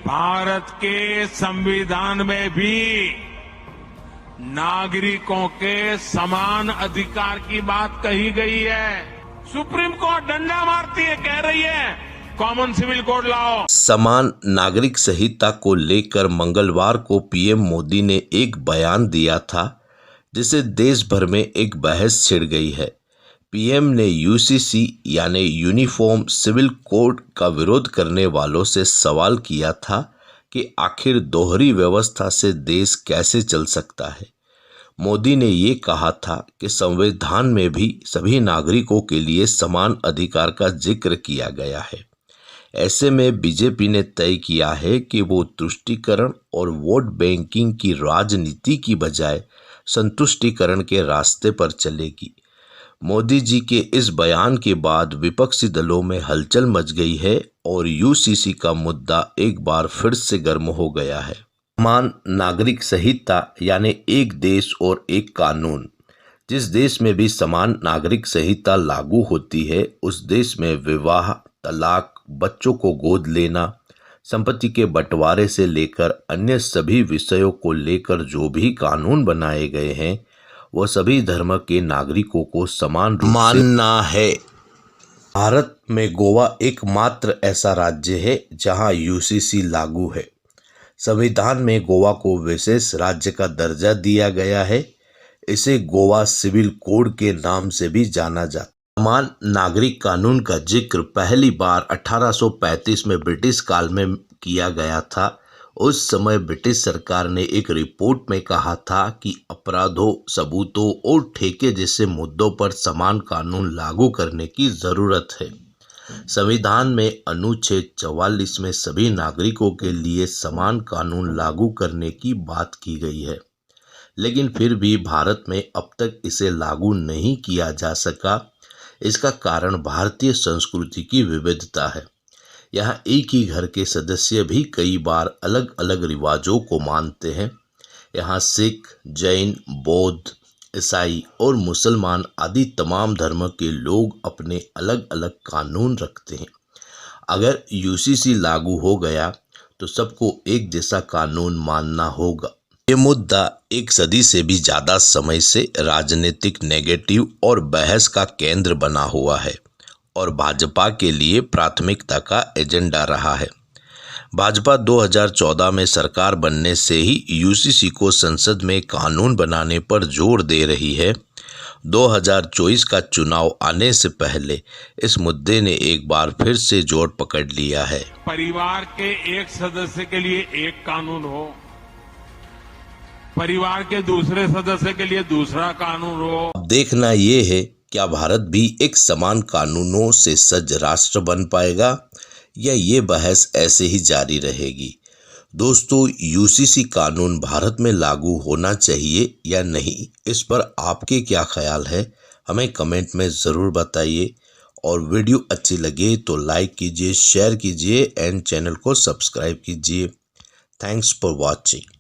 भारत के संविधान में भी नागरिकों के समान अधिकार की बात कही गई है। सुप्रीम कोर्ट डंडा मारती है, कह रही है कॉमन सिविल कोड लाओ। समान नागरिक संहिता को लेकर मंगलवार को पीएम मोदी ने एक बयान दिया था, जिसे देश भर में एक बहस छिड़ गई है। पीएम ने यूसीसी यानी यूनिफॉर्म सिविल कोड का विरोध करने वालों से सवाल किया था कि आखिर दोहरी व्यवस्था से देश कैसे चल सकता है। मोदी ने ये कहा था कि संविधान में भी सभी नागरिकों के लिए समान अधिकार का जिक्र किया गया है। ऐसे में बीजेपी ने तय किया है कि वो तुष्टीकरण और वोट बैंकिंग की राजनीति की बजाय संतुष्टीकरण के रास्ते पर चलेगी। मोदी जी के इस बयान के बाद विपक्षी दलों में हलचल मच गई है और यूसीसी का मुद्दा एक बार फिर से गर्म हो गया है। समान नागरिक संहिता यानी एक देश और एक कानून। जिस देश में भी समान नागरिक संहिता लागू होती है, उस देश में विवाह, तलाक, बच्चों को गोद लेना, संपत्ति के बंटवारे से लेकर अन्य सभी विषयों को लेकर जो भी कानून बनाए गए हैं, वह सभी धर्म के नागरिकों को समान रूप से मानना है। भारत में गोवा एकमात्र ऐसा राज्य है जहां यूसीसी लागू है। संविधान में गोवा को विशेष राज्य का दर्जा दिया गया है। इसे गोवा सिविल कोड के नाम से भी जाना जाता है। समान नागरिक कानून का जिक्र पहली बार 1835 में ब्रिटिश काल में किया गया था। उस समय ब्रिटिश सरकार ने एक रिपोर्ट में कहा था कि अपराधों, सबूतों और ठेके जैसे मुद्दों पर समान कानून लागू करने की जरूरत है। संविधान में अनुच्छेद 44 में सभी नागरिकों के लिए समान कानून लागू करने की बात की गई है, लेकिन फिर भी भारत में अब तक इसे लागू नहीं किया जा सका। इसका कारण भारतीय संस्कृति की विविधता है। यहाँ एक ही घर के सदस्य भी कई बार अलग अलग रिवाजों को मानते हैं। यहाँ सिख, जैन, बौद्ध, ईसाई और मुसलमान आदि तमाम धर्म के लोग अपने अलग अलग कानून रखते हैं। अगर यूसीसी लागू हो गया तो सबको एक जैसा कानून मानना होगा। ये मुद्दा एक सदी से भी ज़्यादा समय से राजनीतिक नेगेटिव और बहस का केंद्र बना हुआ है और भाजपा के लिए प्राथमिकता का एजेंडा रहा है। भाजपा 2014 में सरकार बनने से ही यूसीसी को संसद में कानून बनाने पर जोर दे रही है। 2024 का चुनाव आने से पहले इस मुद्दे ने एक बार फिर से जोर पकड़ लिया है। परिवार के एक सदस्य के लिए एक कानून हो, परिवार के दूसरे सदस्य के लिए दूसरा कानून हो। देखना ये है, क्या भारत भी एक समान कानूनों से सज्ज राष्ट्र बन पाएगा या ये बहस ऐसे ही जारी रहेगी। दोस्तों, यूसीसी कानून भारत में लागू होना चाहिए या नहीं, इस पर आपके क्या ख्याल है, हमें कमेंट में ज़रूर बताइए। और वीडियो अच्छी लगे तो लाइक कीजिए, शेयर कीजिए एंड चैनल को सब्सक्राइब कीजिए। Thanks for watching.